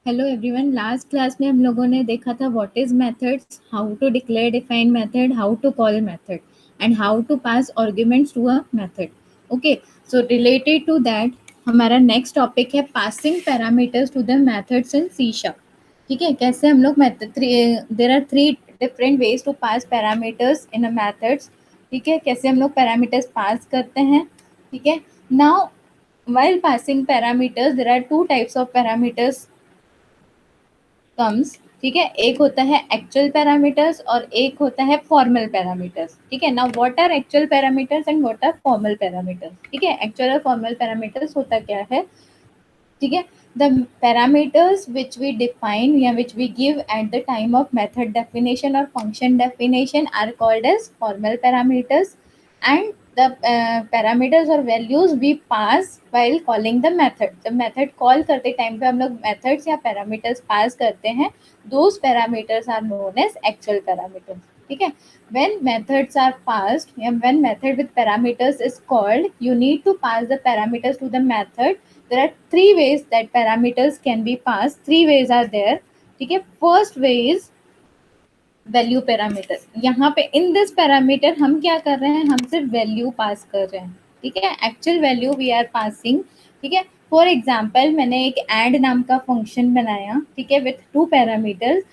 Hello everyone, last class में हम लोगों ने देखा था what is methods, how to declare define method, how to call method and how to pass arguments to a method. Okay, so related to that हमारा next topic है passing parameters to the methods in C sharp. ठीक है, कैसे हम लोग method, there are three different ways to pass parameters in a methods. ठीक है, कैसे हम लोग पैरामीटर्स पास करते हैं. ठीक है, now while passing parameters there are two types of parameters comes. ठीक है, एक होता है एक्चुअल पैरामीटर्स और एक होता है फॉर्मल पैरामीटर्स. ठीक है, now what are actual parameters and what are formal parameters. ठीक है, एक्चुअल और फॉर्मल पैरामीटर्स होता क्या है. ठीक है, the parameters which we define या which we give at the time of method definition और function definition are called as formal parameters, and the parameters और values we pass while calling the method. जब method call करते time पे हम लोग methods या parameters pass करते हैं, those parameters are known as actual parameters. ठीक है, when methods are passed, when method with parameters is called, you need to pass the parameters to the method. There are three ways that parameters can be passed. Three ways are there. ठीक है, first way is value parameter. यहाँ पे in this parameter हम क्या कर रहे हैं, हम सिर्फ वैल्यू पास कर रहे हैं. ठीक है, actual value we are passing. ठीक है, फॉर एग्जाम्पल मैंने एक एड नाम का फंक्शन बनाया. ठीक है, विथ टू पैरामीटर्स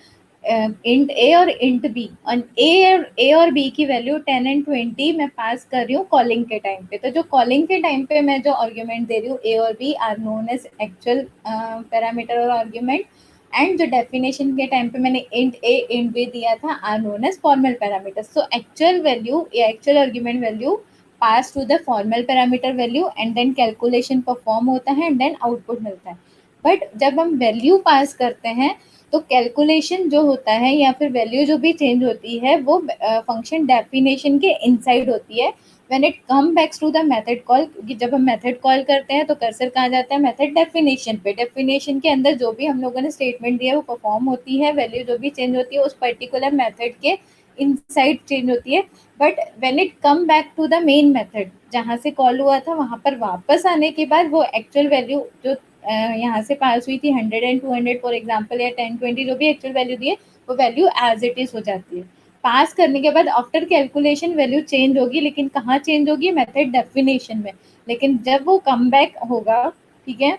इंट ए और इंट बी, और ए और बी की वैल्यू 10 एंड 20 मैं पास कर रही हूँ कॉलिंग के टाइम पे. तो जो कॉलिंग के टाइम पे मैं जो आर्ग्यूमेंट दे रही हूँ, ए और b are known as actual parameter और आर्ग्यूमेंट, एंड जो डेफिनेशन के टाइम पे मैंने इंट ए इंट बी दिया था are known as formal parameters. So actual value या actual argument value pass to the formal parameter value, and then calculation perform होता है एंड देन आउटपुट मिलता है. बट जब हम वैल्यू पास करते हैं तो कैलकुलेशन जो होता है या फिर वैल्यू जो भी चेंज होती है वो फंक्शन डेफिनेशन के इनसाइड होती है. When it come backs to the method call, क्योंकि जब हम मेथड कॉल करते हैं तो कर्सर कहाँ जाता है, मेथड डेफिनेशन पे. डेफिनेशन के अंदर जो भी हम लोगों ने स्टेटमेंट दिया वो परफॉर्म होती है, वैल्यू जो भी चेंज होती है उस पर्टिकुलर मेथड के इनसाइड चेंज होती है. But when it come back to the main method जहाँ से कॉल हुआ था वहाँ पर वापस आने के बाद वो एक्चुअल वैल्यू जो यहाँ से पास हुई थी 100 एंड 200 फॉर एग्जांपल, या 10 20 जो भी एक्चुअल वैल्यू दी है वो वैल्यू एज इट इज हो जाती है. पास करने के बाद आफ्टर कैलकुलेशन वैल्यू चेंज होगी, लेकिन कहाँ चेंज होगी, मेथड डेफिनेशन में. लेकिन जब वो कम बैक होगा, ठीक है,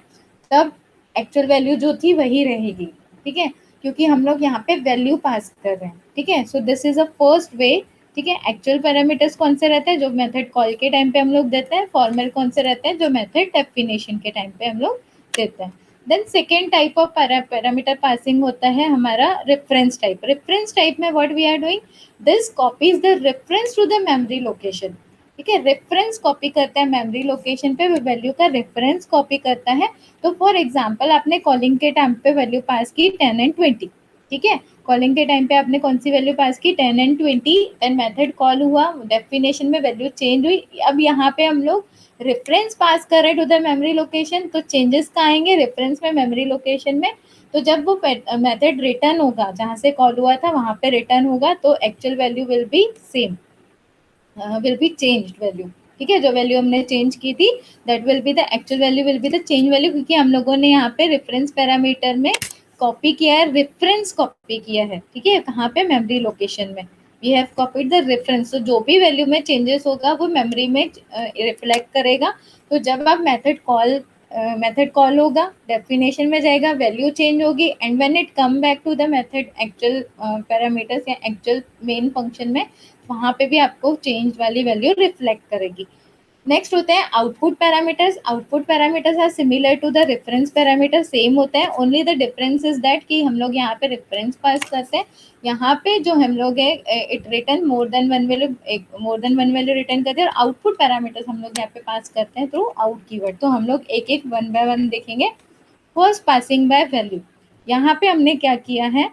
तब एक्चुअल वैल्यू जो थी वही रहेगी. ठीक है, क्योंकि हम लोग यहाँ पे वैल्यू पास कर रहे हैं. ठीक है, so this is a first way. ठीक है, एक्चुअल पैरामीटर्स कौन से रहते हैं, जो मेथड कॉल के टाइम पे हम लोग देते हैं. फॉर्मल कौन से रहते हैं, जो मेथड डेफिनेशन के टाइम पे हम लोग देते हैं. Then second type of parameter passing होता है हमारा रेफरेंस टाइप. रेफरेंस टाइप में what we are doing, this copies the reference to the memory location. ठीक है, रेफरेंस कॉपी करता है मेमोरी लोकेशन पे, वैल्यू का रेफरेंस कॉपी करता है. तो फॉर एग्जांपल आपने कॉलिंग के टाइम पे वैल्यू पास की 10 एंड 20. ठीक है, कॉलिंग के टाइम पे आपने कौन सी वैल्यू पास की, 10 एंड 20. देन मेथड कॉल हुआ, डेफिनेशन में वैल्यू चेंज हुई. अब यहाँ पे हम लोग रेफरेंस पास कर रहे टू द मेमोरी लोकेशन, तो चेंजेस कहाँ आएंगे, रेफरेंस में, मेमोरी लोकेशन में. तो जब वो मेथड रिटर्न होगा जहाँ से कॉल हुआ था वहाँ पे रिटर्न होगा, तो actual value will be same, will be changed value. ठीक है, जो वैल्यू हमने चेंज की थी that will be the actual value, will be the change value, क्योंकि हम लोगों ने यहाँ पे रेफरेंस पैरामीटर में कॉपी किया है, रेफरेंस कॉपी किया है. ठीक है, कहाँ पे, मेमोरी लोकेशन में. We have copied the reference. तो जो भी वैल्यू में चेंजेस होगा वो मेमोरी में रिफ्लेक्ट करेगा. तो जब आप मेथड कॉल होगा, डेफिनेशन में जाएगा, वैल्यू चेंज होगी, and when it come back to the method actual parameters या एक्चुअल मेन फंक्शन में, वहाँ पे भी आपको चेंज वाली वैल्यू रिफ्लेक्ट करेगी. नेक्स्ट होते हैं output parameters. Output parameters are similar to the reference parameter, same होता है. Only the difference is that कि हम लोग यहाँ पे रेफरेंस पास करते हैं. यहाँ पे जो हम लोग है it return more than one value return करते हैं. और आउटपुट पैरामीटर्स हम लोग यहाँ पे पास करते हैं थ्रू आउट कीवर्ड. तो हम लोग एक एक वन बाय वन देखेंगे. First, passing by value. यहाँ पे हमने क्या किया है,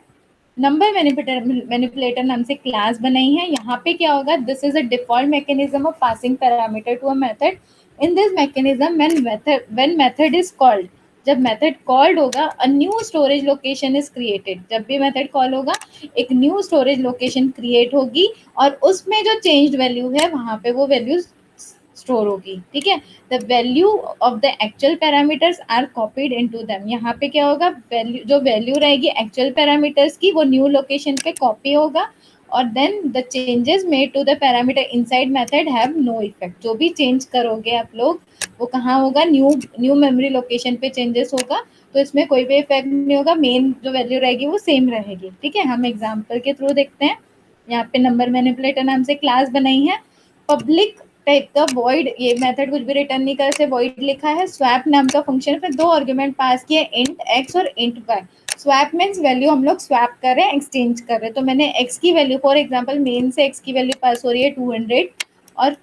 नंबर मैनिपुलेटर नाम से क्लास बनाई है. यहाँ पे क्या होगा, this is a default mechanism of passing parameter to a method. In this mechanism when method is called, जब मेथड कॉल्ड होगा, a new storage location is created. जब भी मेथड कॉल होगा एक न्यू स्टोरेज लोकेशन क्रिएट होगी, और उसमें जो चेंज्ड वैल्यू है वहाँ पे वो वैल्यू स्टोर होगी, ठीक है। The value of the actual parameters are copied into them. यहाँ पे क्या होगा, वैल्यू जो वैल्यू रहेगी एक्चुअल पैरामीटर्स की वो न्यू लोकेशन पे कॉपी होगा, और then the changes made to the parameter inside method have no effect. जो भी चेंज करोगे आप लोग वो कहाँ होगा, न्यू न्यू मेमोरी लोकेशन पे चेंजेस होगा, तो इसमें कोई भी इफेक्ट नहीं होगा, मेन जो वैल्यू रहेगी वो सेम रहेगी, ठीक है। हम एग्जांपल के थ्रू देखते हैं। यहाँ पे नंबर मैनिपुलेटर नाम से क्लास बनाई है, पब्लिक टाइप का वॉइड, ये मेथड कुछ भी रिटर्न नहीं कर से वॉइड लिखा है, स्वैप नाम का फंक्शन पे दो आर्गुमेंट पास किए, इंट एक्स और int y. Swap means value हम लोग स्वैप कर रहे हैं, एक्सचेंज कर रहे हैं। तो मैंने एक्स की वैल्यू, फॉर एग्जांपल मेन से एक्स की वैल्यू पास हो रही है 200 और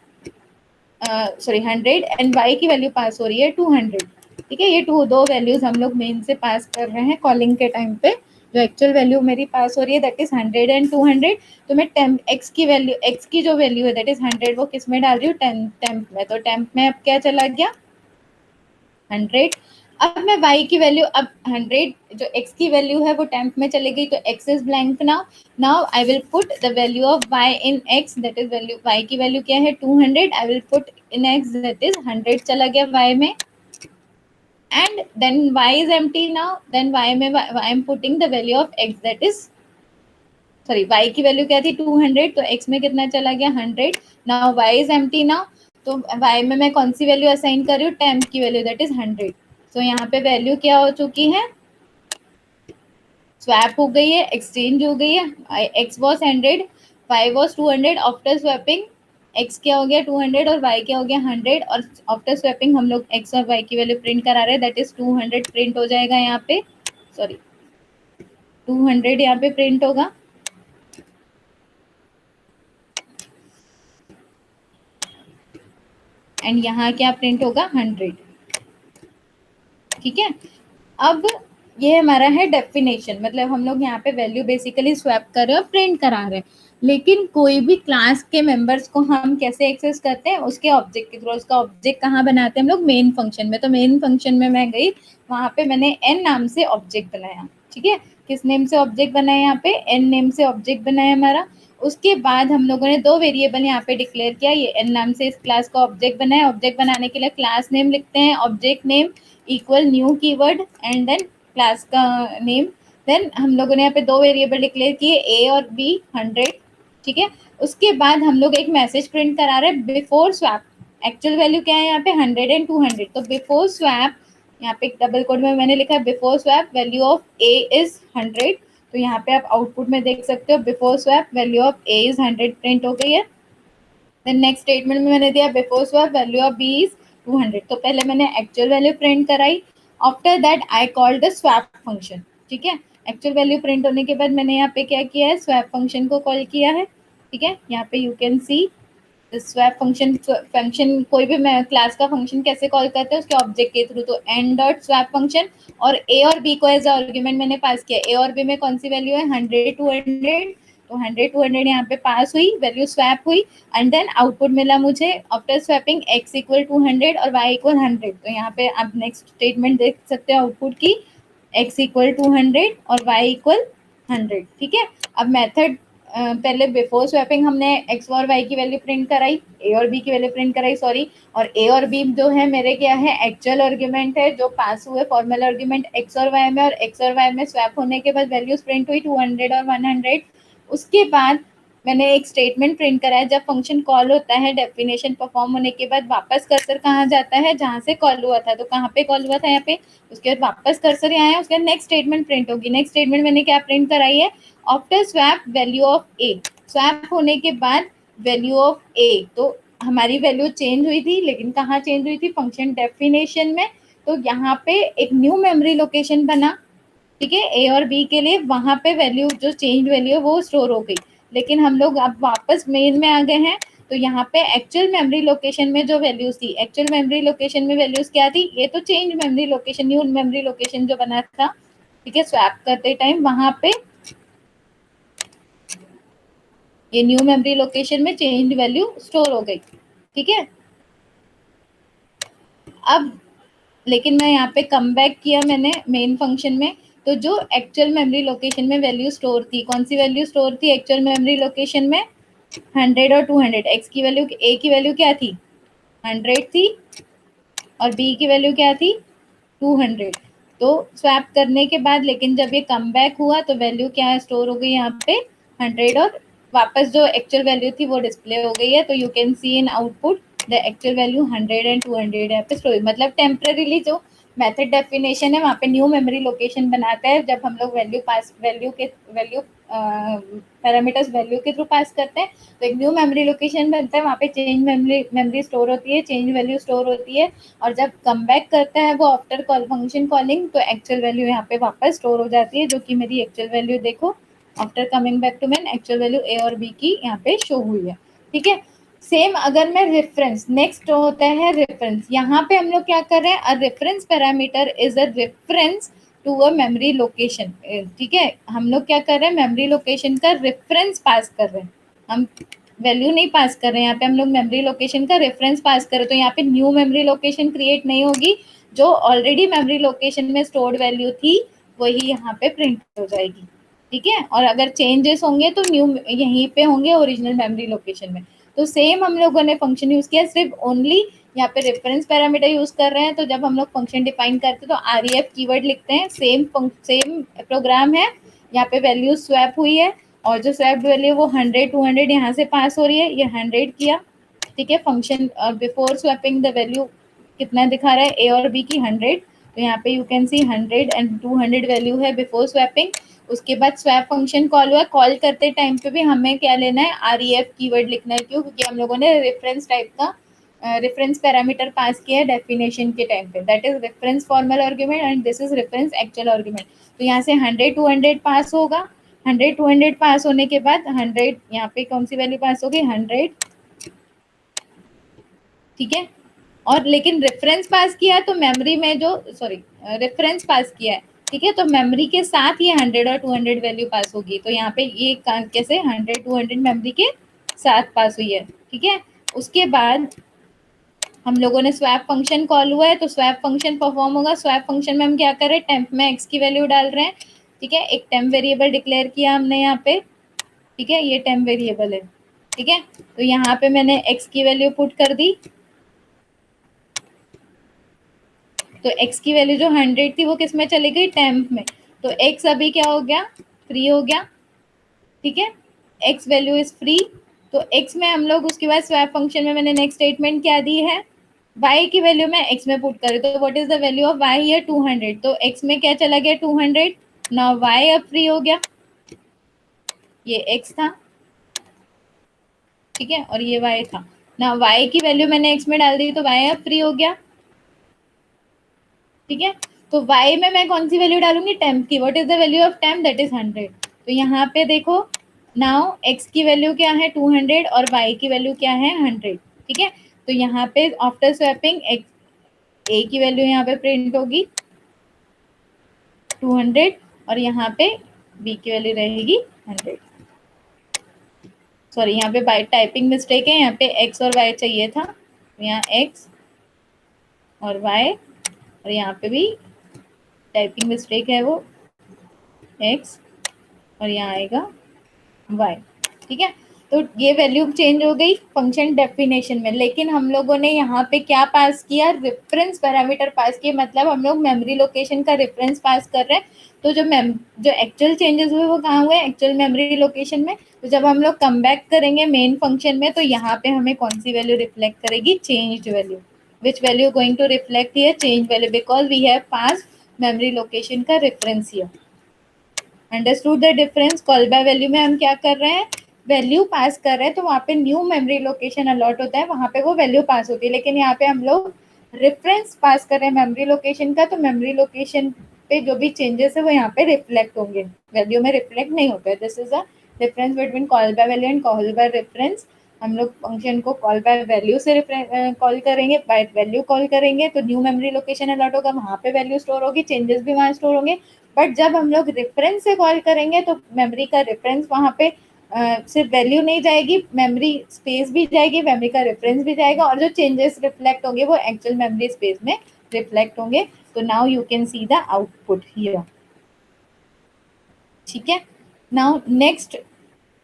सॉरी 100, एंड वाई की वैल्यू पास हो रही है 200, ठीक है। ये दो वैल्यूज हम लोग मेन से पास कर रहे हैं कॉलिंग के टाइम पे। जो एक्चुअल वैल्यू मेरी पास हो रही है दैट इज 100 एंड 200, तो मैं टेम्प एक्स की वैल्यू, एक्स की जो वैल्यू है दैट इज 100, वो किस में डाल रही हूँ, टेम्प में। तो टेम्प में अब क्या चला गया, 100। अब मैं y की वैल्यू, अब 100 जो x की वैल्यू है वो टेम्प में चली गई, तो x is blank now. Now I will put the value of y in x, that is value, y की वैल्यू क्या है 200, I will put in x that is 100 चला गया y में, and then y is empty now, then y में I am putting the value of x that is, sorry y की वैल्यू क्या थी 200, तो x में कितना चला गया 100। Now y is empty now, तो y में मैं कौन सी वैल्यू असाइन कर रही हूँ, टेम्प की वैल्यू दैट इज 100। तो यहाँ पे वैल्यू क्या हो चुकी है, स्वैप हो गई है, एक्सचेंज हो गई है। x was 100, y was 200, after swapping x क्या हो गया 200 और y क्या हो गया 100, और आफ्टर स्वैपिंग हम लोग x और y की वैल्यू प्रिंट करा रहे हैं, दैट इज 200 प्रिंट हो जाएगा यहाँ पे, सॉरी 200 यहाँ पे प्रिंट होगा, एंड यहाँ क्या प्रिंट होगा 100, ठीक है। अब ये हमारा है डेफिनेशन, मतलब हम लोग यहाँ पे वैल्यू बेसिकली स्वैप कर रहे हैं और प्रिंट करा रहे हैं, लेकिन कोई भी क्लास के मेंबर्स को हम कैसे एक्सेस करते हैं, उसके ऑब्जेक्ट के थ्रू। उसका ऑब्जेक्ट कहाँ बनाते हैं हम लोग, मेन फंक्शन में। तो मेन फंक्शन में मैं गई, वहाँ पे मैंने एन नाम से ऑब्जेक्ट बनाया, ठीक है। किस नेम से ऑब्जेक्ट बनाया, यहाँ पे एन नेम से ऑब्जेक्ट बनाया हमारा। उसके बाद हम लोगों ने दो वेरिएबल यहाँ पे डिक्लेयर किया, ये एन नाम से इस क्लास का ऑब्जेक्ट बनाया। ऑब्जेक्ट बनाने के लिए क्लास नेम लिखते हैं, object name equal new keyword and then class का नेम। देन हम लोगों ने यहाँ पे दो वेरिएबल डिक्लेयर किए, ए और बी 100, ठीक है। उसके बाद हम लोग एक मैसेज प्रिंट करा रहे हैं बिफोर स्वैप। एक्चुअल वैल्यू क्या है यहाँ पे 100 एंड 200, तो बिफोर स्वैप यहाँ पे डबल कोड में मैंने लिखा है before swap value of a is 100। तो यहाँ पे आप आउटपुट में देख सकते हो before swap value of a is 100 print हो गई है। देन नेक्स्ट स्टेटमेंट में मैंने दिया before swap value of b is 200। तो पहले मैंने एक्चुअल वैल्यू प्रिंट कराई, after that I called the swap function, ठीक है। एक्चुअल वैल्यू प्रिंट होने के बाद मैंने यहाँ पे क्या किया है, स्वैप फंक्शन को कॉल किया है, ठीक है। यहाँ पे you can C swap function. Function कोई भी मैं क्लास का फंक्शन कैसे कॉल करते हैं, उसके ऑब्जेक्ट के थ्रू, तो एन डॉट स्वैप फंक्शन, और ए और बी को एज आर्ग्यूमेंट मैंने पास किया। ए और बी में कौन सी वैल्यू है 100 200, तो 100 200 यहाँ पे पास हुई, वैल्यू स्वैप हुई, एंड देन आउटपुट मिला मुझे आफ्टर स्वैपिंग x इक्वल 200 और y इक्वल 100। तो यहाँ पे आप नेक्स्ट स्टेटमेंट देख सकते हो आउटपुट की, x इक्वल 200 और y इक्वल 100, ठीक है। अब मेथड पहले बिफोर स्वैपिंग हमने x और y की वैल्यू प्रिंट कराई, a और b की वैल्यू प्रिंट कराई, सॉरी, और a और b जो है मेरे क्या है, एक्चुअल आर्गुमेंट है जो पास हुए फॉर्मल आर्गुमेंट x और y में, और x और y में स्वैप होने के बाद वैल्यूज प्रिंट हुई 200 और 100। उसके बाद मैंने एक स्टेटमेंट प्रिंट कराया, जब फंक्शन कॉल होता है डेफिनेशन परफॉर्म होने के बाद वापस कर्सर कहाँ जाता है, जहाँ से कॉल हुआ था। तो कहाँ पे कॉल हुआ था, यहाँ पे, उसके बाद वापस कर्सर यहाँ है, उसके बाद नेक्स्ट स्टेटमेंट प्रिंट होगी। नेक्स्ट स्टेटमेंट मैंने क्या प्रिंट कराई है, after swap value of A, swap होने के बाद वैल्यू ऑफ ए। तो हमारी वैल्यू चेंज हुई थी, लेकिन कहाँ चेंज हुई थी, फंक्शन डेफिनेशन में। तो यहाँ पे एक न्यू मेमोरी लोकेशन बना, ठीक है, ए और बी के लिए, वहां पे वैल्यू जो चेंज वैल्यू है वो स्टोर हो गई। लेकिन हम लोग अब वापस मेन में आ गए हैं, तो यहाँ पे एक्चुअल मेमोरी लोकेशन में जो वैल्यूज थी, एक्चुअल मेमोरी लोकेशन में वैल्यूज क्या थी, ये तो change memory location, new memory location जो बना था, ठीक है, स्वैप करते टाइम वहां पे ये न्यू मेमोरी लोकेशन में चेंज वैल्यू स्टोर हो गई, ठीक है। अब लेकिन मैं यहाँ पे कम बैक किया मैंने मेन फंक्शन में, तो जो एक्चुअल मेमोरी लोकेशन में वैल्यू स्टोर थी, कौन सी वैल्यू स्टोर थी एक्चुअल मेमोरी लोकेशन में, 100 और 200। एक्स की वैल्यू, ए की वैल्यू क्या थी 100 थी और बी की वैल्यू क्या थी 200। तो स्वैप करने के बाद लेकिन जब ये कम बैक हुआ तो वैल्यू क्या स्टोर हो गई यहाँ पे 100 और वापस जो एक्चुअल वैल्यू थी वो डिस्प्ले हो गई है। तो you can C in output the actual value 100 and 200 यहाँ पे स्टोर, मतलब टेम्पररीली जो मेथड डेफिनेशन है वहाँ पे न्यू मेमोरी लोकेशन बनाता है। जब हम लोग वैल्यू पैरामीटर्स वैल्यू के थ्रू पास करते हैं तो एक न्यू मेमोरी लोकेशन बनता है, वहाँ पे चेंज मेमोरी स्टोर होती है, चेंज वैल्यू स्टोर होती है। और जब कम बैक करता है वो आफ्टर कॉल फंक्शन कॉलिंग तो एक्चुअल वैल्यू यहाँ पे वापस स्टोर हो जाती है, जो कि मेरी एक्चुअल वैल्यू देखो after coming back to main actual value a और बी की यहाँ पे शो हुई है। ठीक है, सेम अगर मैं रेफरेंस, नेक्स्ट होता है रेफरेंस। यहाँ पे हम लोग क्या कर रहे हैं, a reference parameter is a reference to a memory location. ठीक है, हम लोग क्या कर रहे हैं, मेमोरी लोकेशन का रेफरेंस पास कर रहे हैं, हम वैल्यू नहीं पास कर रहे हैं। यहाँ पे हम लोग मेमोरी लोकेशन का रेफरेंस पास करें तो यहाँ पे न्यू मेमोरी लोकेशन क्रिएट नहीं होगी, जो ऑलरेडी मेमोरी लोकेशन में स्टोर्ड वैल्यू थी वही यहाँ पे प्रिंट हो जाएगी। ठीक है, और अगर चेंजेस होंगे तो न्यू यहीं पे होंगे ओरिजिनल मेमोरी लोकेशन में। तो सेम हम लोगों ने फंक्शन यूज किया, सिर्फ ओनली यहाँ पे रेफरेंस पैरामीटर यूज कर रहे हैं। तो जब हम लोग फंक्शन डिफाइन करते हैं तो आरईएफ कीवर्ड लिखते हैं, सेम प्रोग्राम है, यहाँ पे वैल्यू स्वैप हुई है और जो स्वैप्ड वैल्यू वो 100 200 यहाँ से पास हो रही है, ये 100 किया। ठीक है, function before swapping the value कितना दिखा रहा है ए और बी की 100। तो यहाँ पे you can C 100 and 200 value है बिफोर स्वैपिंग। उसके बाद स्वैप फंक्शन कॉल हुआ, कॉल करते टाइम पे भी हमें क्या लेना है, आरईएफ कीवर्ड लिखना है। क्यों, क्योंकि हम लोगों ने रेफरेंस टाइप का रेफरेंस पैरामीटर पास किया है डेफिनेशन के टाइम पे, that is reference formal argument and this is reference actual argument. तो यहाँ से 100 200 पास होगा, 100 200 पास होने के बाद 100 यहाँ पे कौन सी वैल्यू पास होगी 100। ठीक है, और लेकिन रेफरेंस पास किया है तो मेमोरी में जो सॉरी रेफरेंस पास किया है, ठीक है, तो मेमोरी के साथ ये 100 और 200 वैल्यू पास होगी। तो यहाँ पे ये कैसे 100 200 मेमोरी के साथ पास हुई है। ठीक है, उसके बाद हम लोगों ने स्वैप फंक्शन कॉल हुआ है तो स्वैप फंक्शन परफॉर्म होगा। स्वैप फंक्शन में हम क्या कर रहे हैं, टेम्प में एक्स की वैल्यू डाल रहे हैं। ठीक है, एक टेम्प वेरिएबल डिक्लेयर किया हमने यहाँ पे। ठीक है, ये टेम्प वेरिएबल है। ठीक है, तो यहाँ पे मैंने एक्स की वैल्यू पुट कर दी, तो x की वैल्यू जो 100 थी वो किस में चली गई, टेम्प में। तो x अभी क्या हो गया, फ्री हो गया। ठीक है, x वैल्यू इज फ्री। तो x में हम लोग उसके बाद स्वैप फंक्शन में मैंने नेक्स्ट स्टेटमेंट क्या दी है, y की वैल्यू मैं x में पुट करी। तो what is the value of y here 200। तो x में क्या चला गया 200, नाउ y अब फ्री हो गया, ये x था। ठीक है, और ये y था। नाउ y की वैल्यू मैंने x में डाल दी तो y अब फ्री हो गया। ठीक है, तो y में मैं कौन सी वैल्यू डालूंगी, टेम्प की। What is the value of temp, that is 100। तो यहाँ पे देखो नाउ x की वैल्यू क्या है 200 और y की वैल्यू क्या है 100। ठीक है, तो यहाँ पे आफ्टर स्वैपिंग x a की वैल्यू यहाँ पे प्रिंट होगी 200 और यहाँ पे b की वैल्यू रहेगी 100। सॉरी, यहाँ पे बाय टाइपिंग मिस्टेक है, यहाँ पे x और y चाहिए था, तो यहाँ x और y, और यहाँ पे भी टाइपिंग मिस्टेक है, वो x और यहाँ आएगा y। ठीक है, तो ये वैल्यू चेंज हो गई फंक्शन डेफिनेशन में। लेकिन हम लोगों ने यहाँ पे क्या पास किया, रेफरेंस पैरामीटर पास किया, मतलब हम लोग मेमोरी लोकेशन का रेफरेंस पास कर रहे हैं। तो जो एक्चुअल चेंजेस हुए वो कहाँ हुए, एक्चुअल मेमोरी लोकेशन में। तो जब हम लोग कम बैक करेंगे मेन फंक्शन में तो यहाँ पे हमें कौन सी वैल्यू रिफ्लेक्ट करेगी, changed value. Which value going to reflect here, change value, because we have pass memory location का reference here. Understood the difference. Call by value में हम क्या कर रहे हैं, वैल्यू पास कर रहे हैं तो वहाँ पे न्यू मेमोरी लोकेशन अलॉट होता है, वहाँ पे वो वैल्यू पास होती है। लेकिन यहाँ पे हम लोग रेफरेंस पास कर रहे हैं मेमोरी लोकेशन का, तो मेमोरी लोकेशन पे जो भी चेंजेस है वो यहाँ पे रिफ्लेक्ट होंगे, वैल्यू में रिफ्लेक्ट नहीं होता है। This is a difference between call by value and call by reference. हम लोग फंक्शन को कॉल बाय वैल्यू से कॉल करेंगे, बाय वैल्यू कॉल करेंगे तो न्यू मेमोरी लोकेशन अलॉट होगा, वहाँ पे वैल्यू स्टोर होगी, चेंजेस भी वहाँ स्टोर होंगे। बट जब हम लोग रेफरेंस से कॉल करेंगे तो मेमोरी का रेफरेंस वहाँ पे सिर्फ वैल्यू नहीं जाएगी, मेमोरी स्पेस भी जाएगी, मेमोरी का रेफरेंस भी जाएगा, और जो चेंजेस रिफ्लेक्ट होंगे वो एक्चुअल मेमोरी स्पेस में रिफ्लेक्ट होंगे। तो now you can see the output here. ठीक है, नाउ नेक्स्ट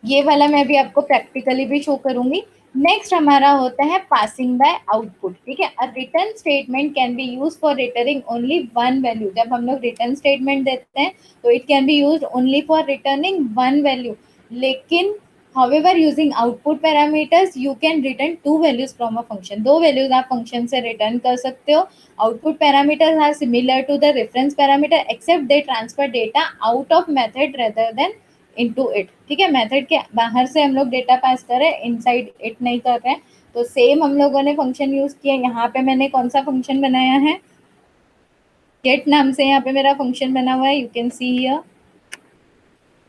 ये वाला मैं भी आपको प्रैक्टिकली भी शो करूंगी। नेक्स्ट हमारा होता है पासिंग बाय आउटपुट, ठीक है। A return statement can be use for returning only one value. जब हम लोग रिटर्न स्टेटमेंट देते हैं तो it can be use only for returning one value, लेकिन however using output parameters you can return two values from a function। दो values आप function से रिटर्न कर सकते हो। Output parameters are similar to the reference parameter except they transfer data out of method rather than into it, ठीक है। Method के बाहर से हम लोग डेटा पास कर रहे हैं, इनसाइड इट नहीं कर रहे हैं। तो सेम हम लोगों ने फंक्शन यूज किया। यहाँ पे मैंने कौन सा फंक्शन बनाया है, गेट नाम से यहाँ पे मेरा फंक्शन बना हुआ है, you can see here.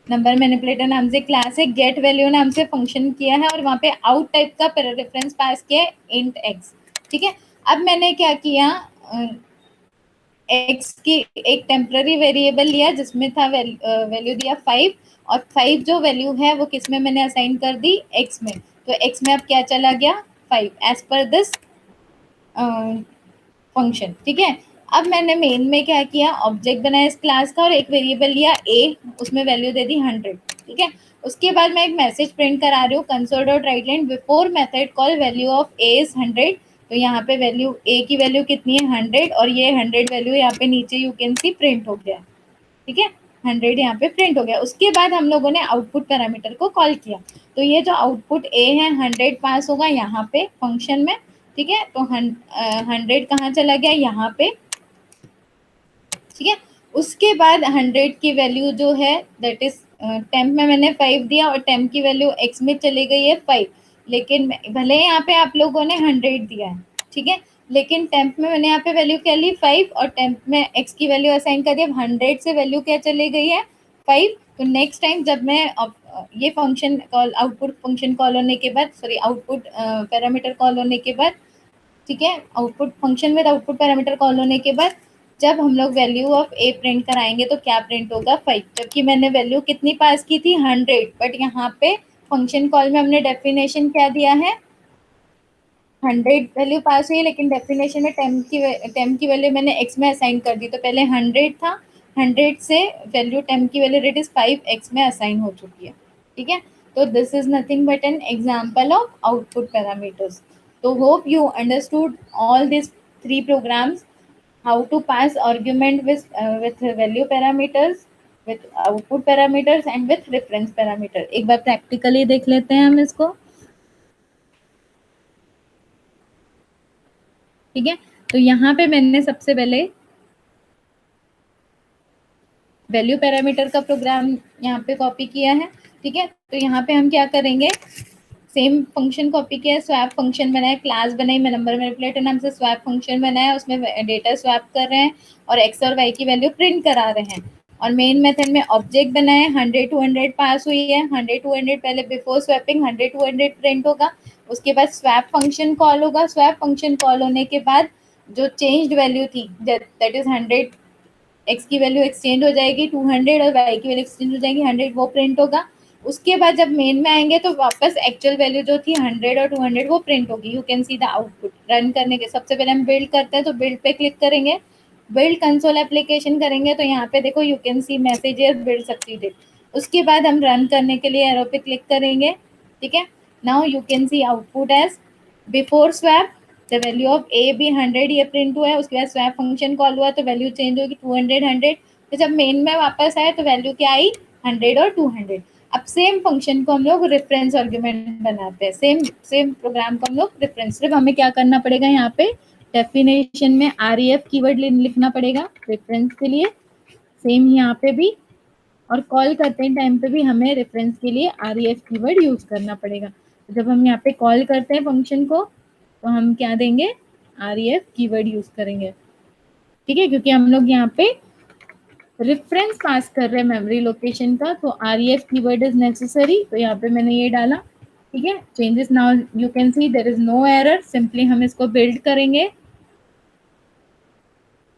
Number manipulator नाम से क्लास है, गेट वैल्यू नाम से फंक्शन किया है और वहाँ पे आउट टाइप का रेफरेंस पास किया है इंट एक्स, ठीक है। अब मैंने क्या किया, एक्स की एक टेम्पररी वेरिएबल लिया जिसमें था वैल्यू दिया 5, और 5 जो वैल्यू है वो किस में मैंने असाइन कर दी, एक्स में। तो एक्स में अब क्या चला गया, 5 एज पर दिस फंक्शन, ठीक है। अब मैंने मेन में क्या किया, ऑब्जेक्ट बनाया इस क्लास का और एक वेरिएबल लिया ए, उसमें वैल्यू दे दी 100, ठीक है। उसके बाद मैं एक मैसेज प्रिंट करा रही हूँ, console dot right line before method call value of a is 100। तो यहाँ पे वैल्यू ए की वैल्यू कितनी है, 100, और ये 100 वैल्यू यहाँ पे नीचे यू कैन सी प्रिंट हो गया, ठीक है। 100 यहाँ पे प्रिंट हो गया। उसके बाद हम लोगों ने आउटपुट पैरामीटर को कॉल किया, तो ये जो आउटपुट ए है 100 पास होगा यहाँ पे फंक्शन में, ठीक है। तो 100 कहाँ चला गया, यहाँ पे, ठीक है। उसके बाद 100 की वैल्यू जो है दैट इज टेम्प में मैंने 5 दिया और टेम्प की वैल्यू एक्स में चली गई है 5, लेकिन भले यहाँ पे आप लोगों ने 100 दिया है, ठीक है, लेकिन टेम्प में मैंने यहाँ पे वैल्यू क्या ली 5 और टेम्प में एक्स की वैल्यू असाइन कर दी। 100 से वैल्यू क्या चली गई है 5। तो नेक्स्ट टाइम जब मैं ये function call, output function call होने के बाद, सॉरी आउटपुट पैरामीटर कॉल होने के बाद, ठीक है, output function with output parameter call होने के बाद जब हम लोग वैल्यू ऑफ ए प्रिंट कराएंगे तो क्या प्रिंट होगा 5, जबकि मैंने वैल्यू कितनी पास की थी 100, बट यहाँ पे फंक्शन कॉल में हमने डेफिनेशन क्या दिया है, 100 वैल्यू पास हुई, लेकिन डेफिनेशन में टेम्प की वैल्यू मैंने एक्स में असाइन कर दी। तो पहले 100 था, 100 से वैल्यू टेम्प की वैल्यू रेट इज 5 एक्स में असाइन हो चुकी है, ठीक है। तो this is nothing but an example of output parameters. तो hope you understood all this 3 programs, how to pass argument with value parameters, with output parameters and with reference parameter। एक बार practically देख लेते हैं हम इसको, ठीक है। तो यहाँ पे मैंने सबसे पहले वैल्यू पैरामीटर का प्रोग्राम यहाँ पे कॉपी किया है, ठीक है। तो यहाँ पे हम क्या करेंगे, सेम फंक्शन कॉपी किया है, स्वैप फंक्शन बनाया, क्लास बनाई, मैं नंबर मैनिपुलेटर नाम से स्वैप फंक्शन बनाया, उसमें डेटा स्वैप कर रहे हैं और एक्स और वाई की वैल्यू प्रिंट करा रहे हैं। और मेन मेथड में ऑब्जेक्ट बनाए, 100 टू 100 पास हुई है, 100 टू 100 पहले बिफोर स्वैपिंग 100 टू 100 प्रिंट होगा। उसके बाद स्वैप फंक्शन कॉल होगा, स्वैप फंक्शन कॉल होने के बाद जो चेंज्ड वैल्यू थी दैट इज 100, एक्स की वैल्यू एक्सचेंज हो जाएगी 200 और वाई की वैल्यू एक्सचेंज हो जाएगी 100, वो प्रिंट होगा। उसके बाद जब मेन में आएंगे तो वापस एक्चुअल वैल्यू जो थी 100 और 200 वो प्रिंट होगी। You can see the output. Run करने के सबसे पहले हम बिल्ड करते हैं, तो बिल्ड पे क्लिक करेंगे, बिल्ड कंसोल एप्लीकेशन करेंगे, तो यहाँ पे देखो you can C messages build succeeded. उसके बाद हम रन करने के लिए एरो पे क्लिक करेंगे, ठीक है। Now you can see output as before swap the value of a भी 100 ये प्रिंट हुआ है। उसके बाद स्वैप फंक्शन कॉल हुआ तो वैल्यू चेंज होगी 200 100। तो जब मेन में वापस आए तो वैल्यू क्या आई 100 और 200। अब सेम फंक्शन को हम लोग रेफरेंस आर्गुमेंट बनाते हैं, सेम सेम प्रोग्राम को हम लोग रेफरेंस, सिर्फ हमें क्या करना पड़ेगा, यहाँ पे डेफिनेशन में REF कीवर्ड लिखना पड़ेगा रेफरेंस के लिए, सेम यहाँ पे भी, और कॉल करते हैं टाइम पे भी हमें रेफरेंस के लिए REF कीवर्ड यूज करना पड़ेगा। तो जब हम यहाँ पे कॉल करते हैं फंक्शन को तो हम क्या देंगे, REF कीवर्ड यूज करेंगे, ठीक है, क्योंकि हम लोग यहाँ पे रेफरेंस पास कर रहे हैं मेमोरी लोकेशन का, तो REF कीवर्ड इज नेसेसरी। तो यहाँ पे मैंने ये डाला, ठीक है। Changes now you can see there is no error, simply हम इसको बिल्ड करेंगे,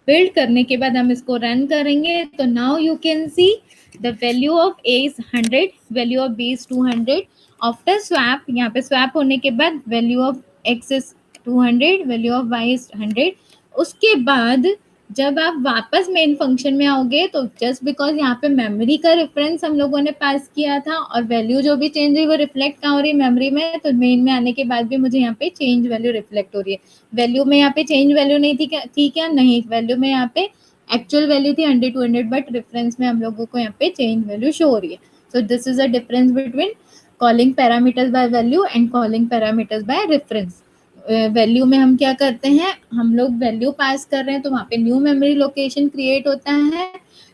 बिल्ड करने के बाद हम इसको रन करेंगे। तो now you can see the value of a is 100, value of b is 200। After swap, यहाँ पे स्वैप होने के बाद value of x is 200, value of y is 100। उसके बाद जब आप वापस मेन फंक्शन में आओगे तो जस्ट बिकॉज यहाँ पे मेमोरी का रेफरेंस हम लोगों ने पास किया था और वैल्यू जो भी चेंज हुई वो रिफ्लेक्ट कहाँ हो रही है, मेमोरी में, तो मेन में आने के बाद भी मुझे यहाँ पे चेंज वैल्यू रिफ्लेक्ट हो रही है। वैल्यू में यहाँ पे चेंज वैल्यू नहीं थी क्या? थी क्या? नहीं, वैल्यू में यहाँ पे एक्चुअल वैल्यू थी 100-200, बट रेफरेंस में हम लोगों को यहाँ पे चेंज वैल्यू शो हो रही है। So this is a difference between calling parameters by value and calling parameters by reference. Value में हम क्या करते हैं, हम लोग वैल्यू पास कर रहे हैं तो वहाँ पे न्यू मेमोरी लोकेशन क्रिएट होता है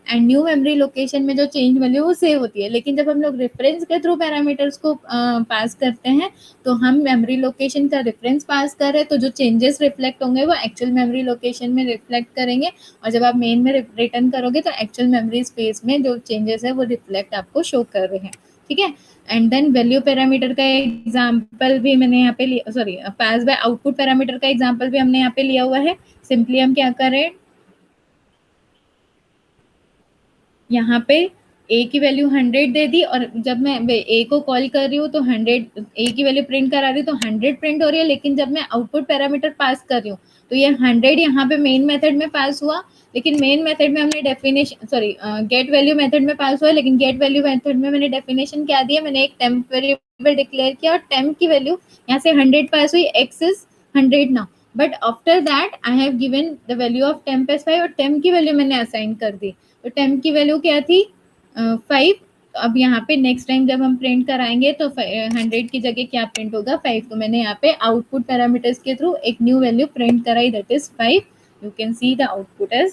एंड न्यू मेमोरी लोकेशन में जो चेंज वैल्यू वो सेव होती है। लेकिन जब हम लोग रेफरेंस के थ्रू पैरामीटर्स को पास करते हैं तो हम मेमोरी लोकेशन का रेफरेंस पास कर रहे हैं, तो जो चेंजेस रिफ्लेक्ट होंगे वो एक्चुअल मेमोरी लोकेशन में रिफ्लेक्ट करेंगे और जब आप मेन में रिटर्न करोगे तो एक्चुअल मेमोरी स्पेस में जो चेंजेस है वो रिफ्लेक्ट आपको शो कर रहे हैं। ठीक है। एंड देन वैल्यू पैरामीटर का एग्जांपल भी मैंने यहाँ पे लिया, सॉरी पास बाय आउटपुट पैरामीटर का एग्जांपल भी हमने यहाँ पे लिया हुआ है। सिंपली हम क्या करें, यहाँ पे ए की वैल्यू 100 दे दी और जब मैं ए को कॉल कर रही हूँ तो 100 ए की वैल्यू प्रिंट करा रही हूँ तो 100 प्रिंट हो रही है। लेकिन जब मैं आउटपुट पैरामीटर पास कर रही हूँ तो ये 100 यहाँ पे मेन मेथड में पास हुआ, लेकिन मेन मेथड में हमने definition, sorry get value method में पास हुआ, लेकिन गेट वैल्यू मेथड में मैंने डेफिनेशन क्या दिया, मैंने एक टेम्प वेरिएबल डिक्लेयर किया और टेम्प की वैल्यू यहाँ से 100 पास हुई, x is 100 now, but after that I have given the value of temp as 5 और टेम्प की वैल्यू मैंने असाइन कर दी। तो टेम्प की वैल्यू क्या थी? 5। अब यहाँ पे नेक्स्ट टाइम जब हम प्रिंट कराएंगे तो 100 की जगह क्या प्रिंट होगा? 5। तो मैंने यहाँ पे आउटपुट पैरामीटर्स के थ्रू एक न्यू वैल्यू प्रिंट कराई, that is 5। You can see the output as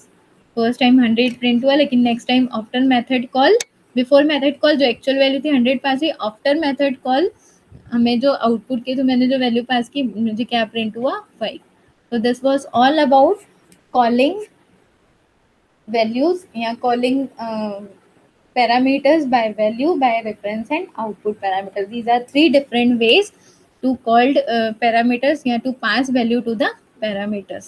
first time 100 print हुआ, लेकिन next time after method call, before method call जो एक्चुअल वैल्यू थी 100 पास हुई, आफ्टर मेथड कॉल हमें जो आउटपुट के थ्रू मैंने जो वैल्यू पास की मुझे क्या प्रिंट हुआ? 5। तो this was all about calling values या calling parameters by value, by reference and output parameters. These are three different ways to called parameters या to pass value to the parameters.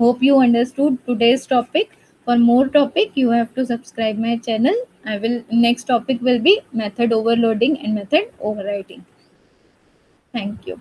Hope you understood today's topic. For more topic you have to subscribe my channel. I will, next topic will be method overloading and method overriding. Thank you.